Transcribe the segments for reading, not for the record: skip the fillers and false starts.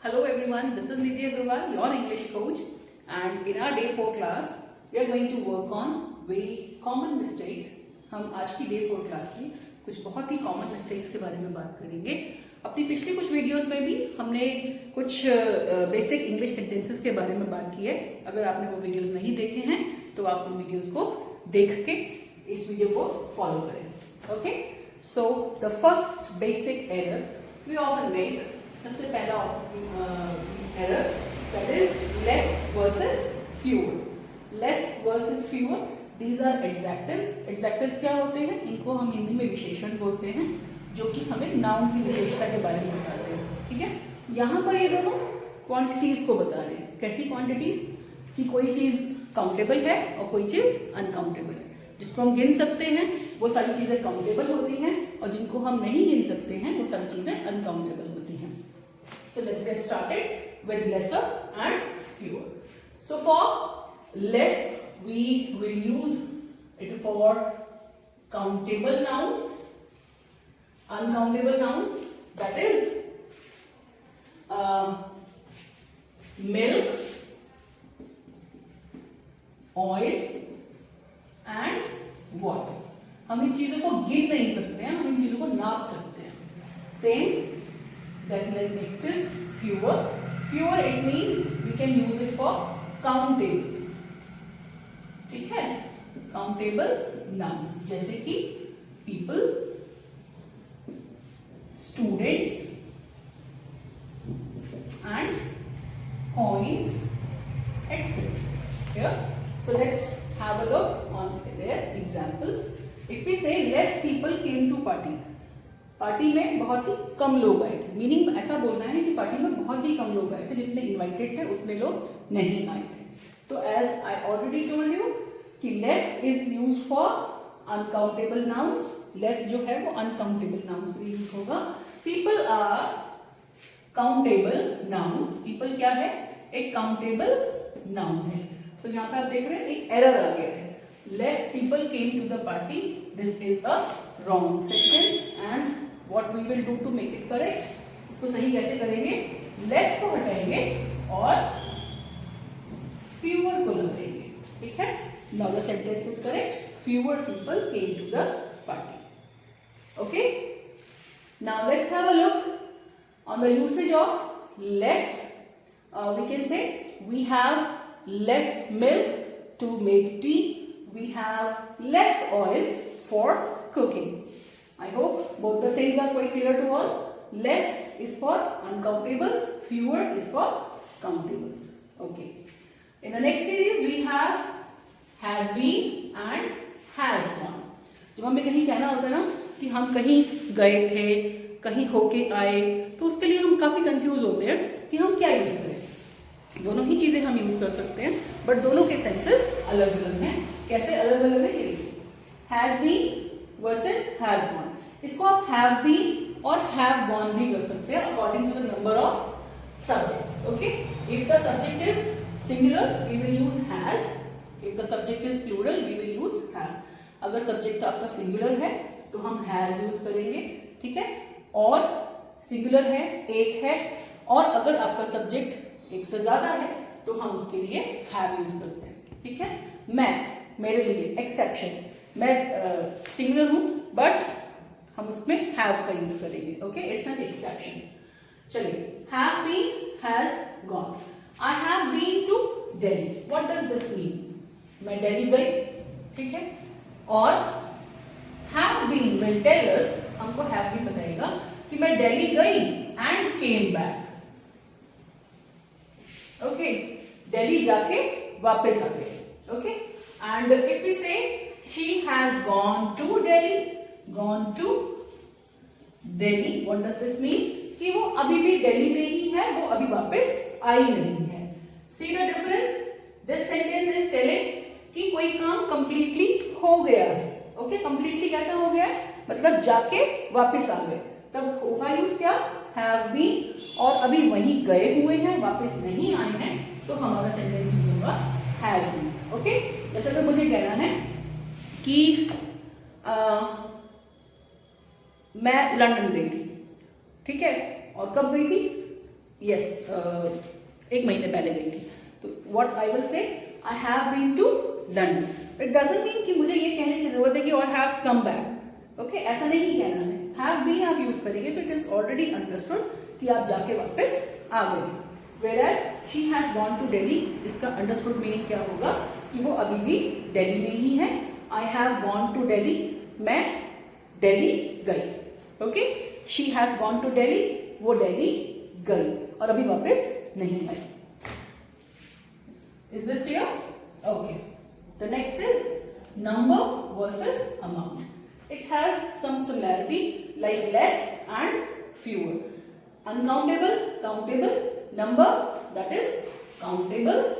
Hello everyone, this is Nidhi Agarwal, your English coach, and in our day 4 class, we are going to work on very common mistakes. हम आज की day 4 class की कुछ बहुत ही common mistakes के बारे में बात करेंगे. अपनी पिछली कुछ वीडियोस में भी हमने कुछ बेसिक इंग्लिश सेंटेंसेस के बारे में बात की है. अगर आपने वो वीडियोस नहीं देखे हैं तो आप उन वीडियोस को देख के इस वीडियो को फॉलो करें. Okay, so the first basic error we often make, सबसे पहला error, that is less versus fewer. Less versus fewer, these are adjectives. Adjectives क्या होते हैं? इनको हम हिंदी में विशेषण बोलते हैं, जो कि हमें नाउन की विशेषता के बारे में बताते हैं. ठीक है, यहाँ पर ये दोनों क्वांटिटीज को बता रहे हैं. कैसी क्वांटिटीज? कि कोई चीज काउंटेबल है और कोई चीज अनकाउंटेबल है. जिसको हम गिन सकते हैं वो सारी चीजें काउंटेबल होती हैं, और जिनको हम नहीं गिन सकते हैं वो सारी चीजें अनकाउंटेबल होती हैं. So let's get started with lesser and fewer. So for less, we will use it for countable nouns, uncountable nouns, that is milk, oil and water. हम इन चीजों को गिन नहीं सकते हैं, हम इन चीजों को नाप सकते हैं. Same. Then next is fewer. Fewer, it means we can use it for countables. ठीक है, countable nouns जैसे कि people, students and coins, etc. Here, so let's have a look on their examples. If we say less people came to party, party में बहुत ही कम लोग आए थे. Meaning ऐसा बोलना है कि पार्टी में बहुत ही कम लोग आए थे. जितने इनवाइटेड थे उतने लोग नहीं आए थे. तो as I already told you कि less is use for uncountable nouns. Less जो है वो अनकाउंटेबल नाउन्स के लिए यूज होगा. People are countable nouns. People क्या है? एक काउंटेबल नाउन है. तो यहाँ पे आप देख रहे हैं एक एरर आ गया है. Less people came to the party, this is a wrong sentence. And what we will do to make it correct, इसको सही कैसे करेंगे? less को हटाएंगे और fewer को लगाएंगे. ठीक है, now the sentence is correct. Fewer people came to the party. Okay, now let's have a look on the usage of less. We can say we have less milk to make tea. We have less oil for cooking. I hope both the things are quite clear to all. Less is for uncountables, fewer is for countables. Okay. In the next series we have has been and has gone. जब हमें कहीं कहना होता है ना कि हम कहीं गए थे, कहीं होके आए, तो उसके लिए हम काफी कंफ्यूज होते हैं कि हम क्या यूज करें. दोनों ही चीजें हम यूज कर सकते हैं, बट दोनों के सेंसेस अलग अलग हैं. कैसे अलग अलग है? ये has been versus has gone. इसको आप हैव बीन और हैव गॉन भी कर सकते हैं according to the number of subjects. Okay, if the subject is singular we will use has. If the subject is plural we will use have. अगर subject आपका singular है तो हम हैज यूज करेंगे. ठीक है, और सिंगुलर है, एक है, और अगर आपका सब्जेक्ट एक से ज्यादा है तो हम उसके लिए हैव यूज करते हैं. ठीक है, मैं, मेरे लिए एक्सेप्शन, मैं सिंगुलर हूं बट हम उसमें हैव का यूज करेंगे. Okay, it's an exception. चलिए, have been, has gone. I have been to Delhi. What does this mean? मैं दिल्ली गई. ठीक है, और have been will tell us, हमको हैव बीन बताएगा कि मैं दिल्ली गई and came back. Okay, Delhi जाके वापस आ गई. Okay, and if we say she has gone to Delhi, gone to Delhi, what does this mean? कि वो अभी भी दिल्ली में ही है, वो अभी वापस आई नहीं है. See the difference? This sentence is telling कि कोई काम completely हो गया है. Okay, completely कैसा हो गया? मतलब जाके वापस आ गए. तब होगा यूज क्या? have been. और अभी वहीं गए हुए हैं, वापस नहीं आए हैं, तो हमारा सेंटेंस होगा has been. Okay, जैसे कि मुझे कहना है कि मैं लंदन गई थी. ठीक है, और कब गई थी? यस, 1 महीने पहले गई थी। तो what I will say, I have been to London. It doesn't mean कि मुझे ये कहने की जरूरत है कि और हैव कम बैक। ओके, ऐसा नहीं कहना है। हैव बीन आप यूज करेंगे तो इट इज ऑलरेडी अंडरस्टूड कि आप जाके वापस आ गए। Whereas she has gone to Delhi, इसका अंडरस्टूड मीनिंग क्या होगा कि वो अभी भी दिल्ली में ही है। I have gone to Delhi, मैं दिल्ली गई। Okay, she has gone to Delhi, वो दिल्ली गई और अभी वापस नहीं आई। Is this clear? Okay. The next is number versus amount. It has some similarity like less and fewer. Uncountable, countable, number that is countables,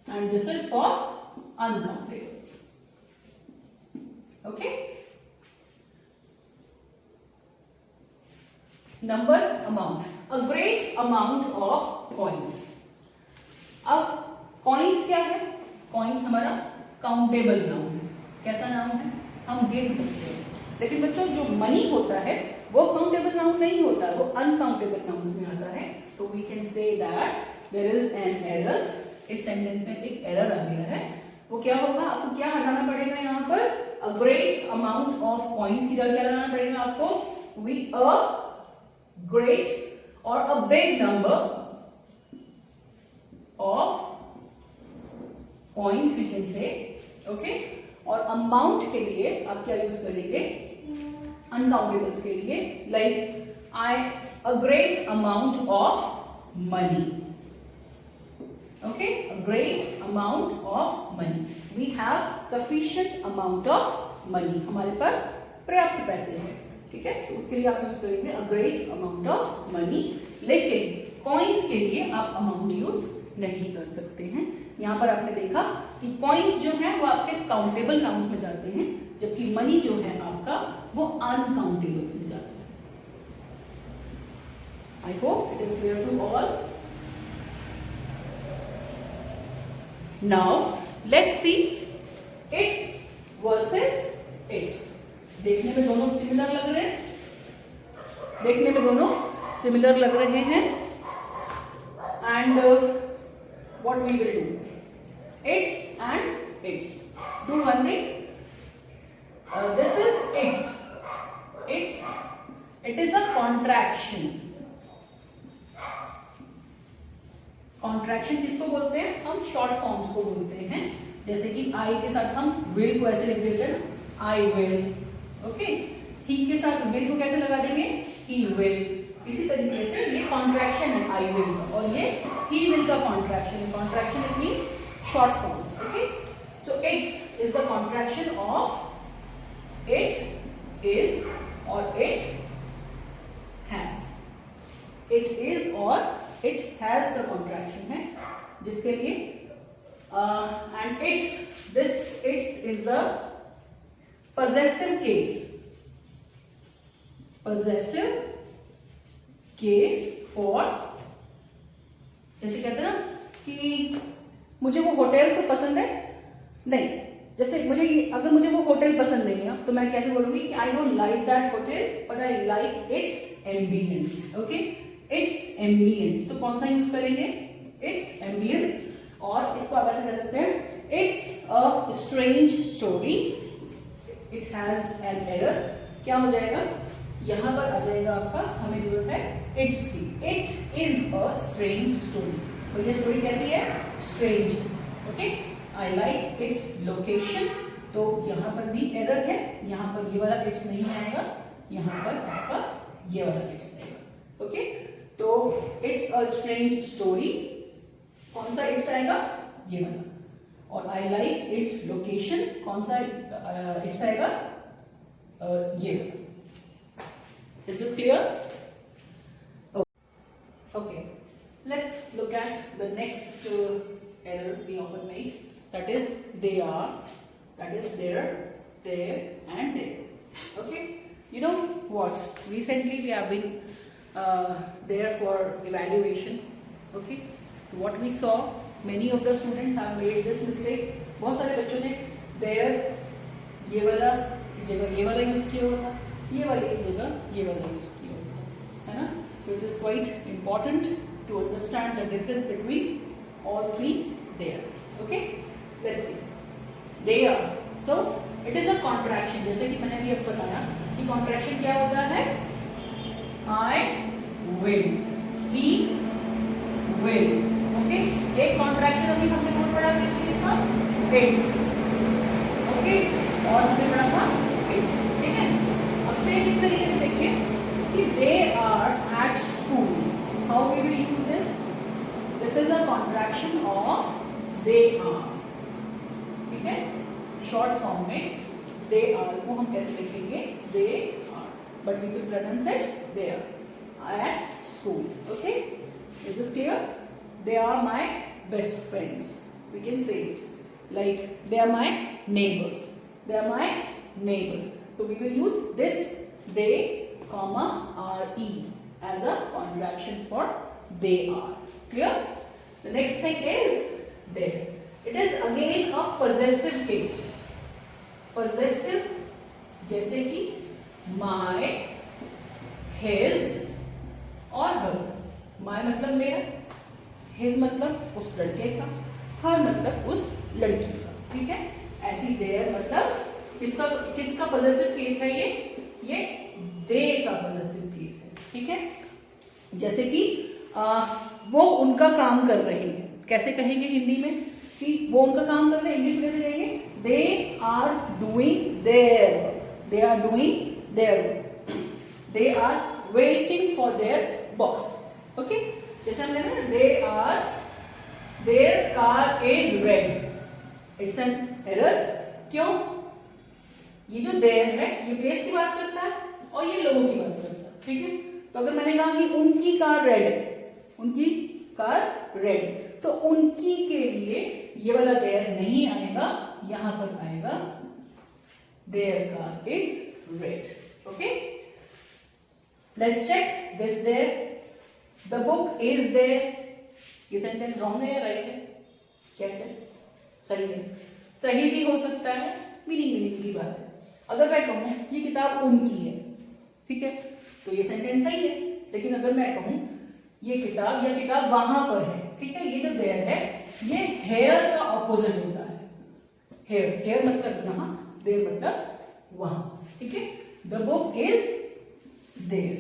and this is for uncountables. Okay. Number, amount, a great amount of coins. अब coins क्या है? coins हमारा countable noun है। कैसा noun है? हम गिन सकते हैं। लेकिन बच्चों जो मनी होता है वो काउंटेबल नाउन नहीं होता, वो अनकाउंटेबल नाउन्स में आता है। तो we can say that there is an error. इस सेंटेंस में एक एरर आ गया है। वो क्या होगा, आपको क्या हटाना पड़ेगा यहाँ पर? अ ग्रेट अमाउंट ऑफ कॉइन्स की जगह क्या लगाना पड़ेगा आपको? वी अ ग्रेट और a big number of coins we can say. Okay, और अमाउंट के लिए आप क्या यूज करेंगे? अनकाउंटेबल्स के लिए like a great amount of money. Okay, a great amount of money. We have sufficient amount of money, हमारे पास पर्याप्त पैसे हैं। ठीक है, तो उसके लिए आप यूज करेंगे अ ग्रेट अमाउंट ऑफ मनी। लेकिन कॉइन्स के लिए आप अमाउंट यूज नहीं कर सकते हैं। यहां पर आपने देखा कि कॉइन्स जो है वो आपके काउंटेबल नाउन्स में जाते हैं, जबकि मनी जो है आपका वो अनकाउंटेबल्स में जाता है। I hope it is clear to all. Now let's see it's versus its. देखने में दोनों सिमिलर लग रहे हैं, देखने में दोनों सिमिलर लग रहे हैं। And what we will do, it's and its, do one thing. This is its. Its. It is a contraction. Contraction किसको बोलते हैं? हम शॉर्ट फॉर्म्स को बोलते हैं। जैसे कि I के साथ हम will को ऐसे लिख देते हैं, I will. Okay. He के साथ will को कैसे लगा देंगे? He will. इसी तरीके से ये contraction है I will का, और ये he will का contraction है। Contraction it means short forms. Okay. So its is the contraction of it is or it has. It is or it has the contraction है, जिसके लिए and its is the possessive case. Possessive case for, जैसे कहते हैं ना कि मुझे वो होटल तो पसंद है नहीं, जैसे अगर मुझे वो होटल पसंद नहीं है तो मैं कैसे बोलूंगी कि I don't like that hotel but I like it's ambience. Okay, it's ambience, तो कौन सा यूज करेंगे? It's ambience. और इसको आप ऐसे कह सकते हैं, it's a strange story, it has an error. क्या हो जाएगा? यहां पर आ जाएगा आपका, हमें जरूरत है इट्स की। It is a strange story, तो ये स्टोरी कैसी है? Strange. Okay, I like its location, तो यहां पर भी एरर है, यहां पर ये वाला इट्स नहीं आएगा, यहां पर आपका ये वाला इट्स आएगा। ओके, तो इट्स अ स्ट्रेंज स्टोरी, कौन सा इट्स आएगा? ये वाला। और आई लाइक इट्स लोकेशन, कौन सा इट्स आएगा? ये वाला। Is this clear? Okay, let's look at the next error we often make, that is they are, that is there, and there. Okay, you know what, recently we have been there for evaluation. Okay, what we saw, many of the students have made this mistake. बहुत सारे बच्चों ने there ये वाला की जगह ये वाला यूज किया होता, ये वाले की जगह ये वाला यूज किया होता है ना। So it is quite important to understand the difference between all three there. Okay, let's see. They are. So it is a contraction. जैसे कि मैंने अभी आपको बताया कि contraction क्या होता है? I will. He will. Okay. एक contraction अभी हमने कौन पढ़ा किस चीज का? Its. Okay. और हमने पढ़ा था its. ठीक है? अब से इस तरीके से देखिए कि they are at school. How we will use this? This is a contraction of they are. ठीक है? शॉर्ट फॉर्म में they are को हम कैसे लिखेंगे? They are. But we will pronounce it there. At school. Okay? Is this clear? They are my best friends. We can say it like they are my neighbors. They are my neighbors. So we will use this they, comma re as a contraction for they are. Clear? The next thing is there. It is again a possessive case. Possessive जैसे कि my, his और her. My मतलब मेरा, his मतलब उस लड़के का, her मतलब उस लड़की का. ठीक है? ऐसी there मतलब किसका possessive case है ये they का possessive case है. ठीक है? जैसे कि वो उनका काम कर रहे हैं. कैसे कहेंगे हिंदी में कि वो उनका काम कर रहे हैं? इंग्लिश में कैसे कहेंगे? They are doing their work. They are doing their work. They are waiting for their boss. Okay? जैसे हम लेंगे ना their car is red. It's an error. क्यों? ये जो there है ये प्लेस की बात करता है और ये लोगों की बात करता है. ठीक है? तो अगर मैंने कहा कि उनकी कार रेड है, उनकी कार रेड, तो उनकी के लिए ये वाला देयर नहीं आएगा, यहां पर आएगा their car is red. Okay, let's check this there. The book is there. ये सेंटेंस रॉन्ग है या राइट है? कैसे? सही है. सही भी हो सकता है, मीनिंग की बात है. अगर मैं कहूं ये किताब उनकी है, ठीक है, तो ये सेंटेंस सही है. लेकिन अगर मैं कहूं ये किताब या किताब वहां पर है, ठीक है, ये जो देयर है ये हेयर का ऑपोजिट होता है. हेयर मतलब यहां, देयर मतलब वहां. ठीक है, the book is there.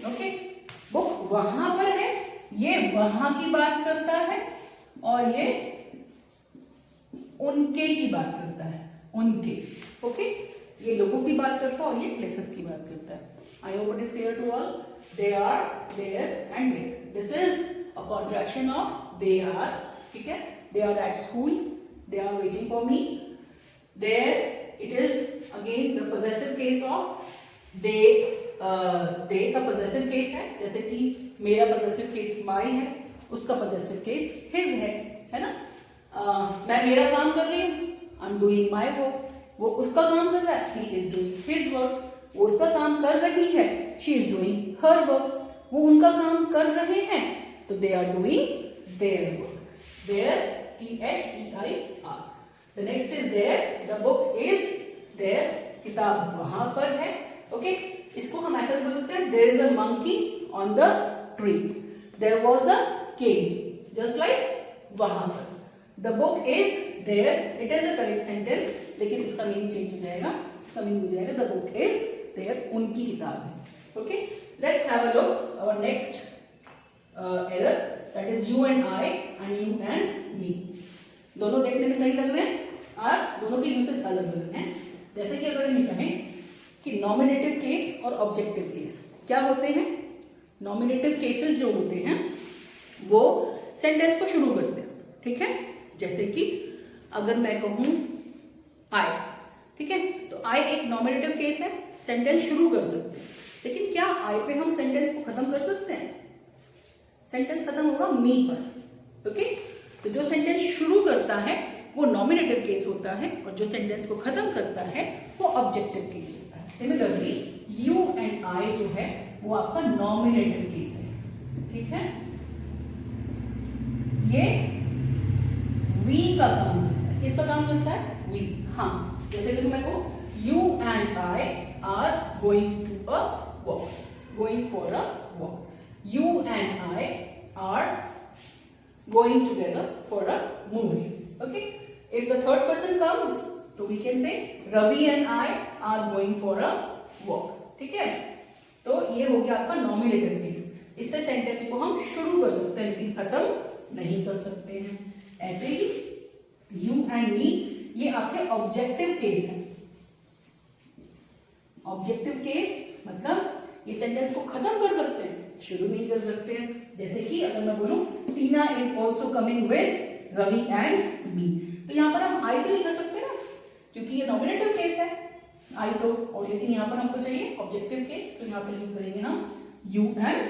Okay, book वहां पर है, ये वहां की बात करता है और ये उनके की बात करता है. उनके. ओके, ये लोगों की बात करता है और ये प्लेसेस की बात करता है. I hope it is clear to all. They are, there and there. This is a contraction of they are. ठीक है? They are at school. They are waiting for me. There it is again the possessive case of they. They का possessive case है. जैसे कि मेरा possessive case my है, उसका possessive case his है ना? मैं मेरा काम कर रही हूँ. I'm doing my work. वो उसका काम कर रहा है. He is doing his work. वो उसका काम कर रही है. She is doing her work. वो उनका काम कर रहे हैं, तो they are doing their work. There, T-H-E-I-R. The next is there. The book is there. किताब वहां पर है. Okay? इसको हम ऐसा भी बोल सकते हैं. There is a monkey on the tree. There was a king. Just like वहां पर. The book is there. It is a correct sentence. लेकिन इसका मीनिंग चेंज हो जाएगा. इसका मीनिंग हो जाएगा the book is there. उनकी किताब है. Okay, let's have a look our next error, that is you and I and you and me. दोनों देखने में सही लग रहे हैं और दोनों के यूसेज अलग अलग हैं. जैसे कि अगर हम कहें कि नॉमिनेटिव केस और ऑब्जेक्टिव केस क्या होते हैं. नॉमिनेटिव केसेस जो होते हैं वो सेंटेंस को शुरू करते हैं. ठीक है, जैसे कि अगर मैं कहूं आई, ठीक है, तो आई एक नॉमिनेटिव केस है, सेंटेंस शुरू कर सकते हैं. लेकिन क्या आई पे हम सेंटेंस को खत्म कर सकते हैं? सेंटेंस खत्म होगा मी पर. ओके, तो जो सेंटेंस शुरू करता है वो नॉमिनेटिव केस होता है और जो सेंटेंस को खत्म करता है वो ऑब्जेक्टिव केस होता है. सिमिलरली यू एंड आई जो है वो आपका नॉमिनेटिव केस है. ठीक है, ये वी का काम करता है. किसका काम करता है? वी. हाँ, जैसे कि मैं कहूं you and I are going to a walk. going for a walk. You and I are going together for a movie. Okay. If the third person comes, तो we can say Ravi and I are going for a walk. ठीक है, तो ये हो गया आपका nominative case. इससे sentence को हम शुरू कर सकते हैं लेकिन खत्म नहीं कर सकते हैं. ऐसे ही यू एंड मी ये आपके ऑब्जेक्टिव केस है. ऑब्जेक्टिव केस मतलब ये सेंटेंस को खत्म कर सकते हैं, शुरू नहीं कर सकते हैं. जैसे कि अगर मैं बोलूं Tina is also coming with Ravi and me, तो यहाँ पर हम आई तो नहीं कर सकते ना, क्योंकि ये नॉमिनेटिव केस है आई तो, और लेकिन यहाँ पर हमको चाहिए ऑब्जेक्टिव केस, तो यहाँ पर यूज करेंगे हम यू एंड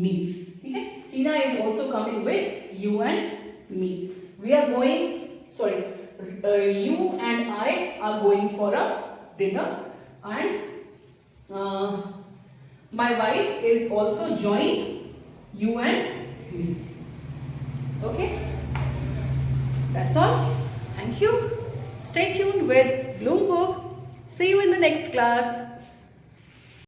मी. ठीक है, Tina is also coming with you and me. We are going, sorry, you and I are going for a dinner and my wife is also joining you and me. Okay, that's all. Thank you. Stay tuned with Bloom Book. See you in the next class.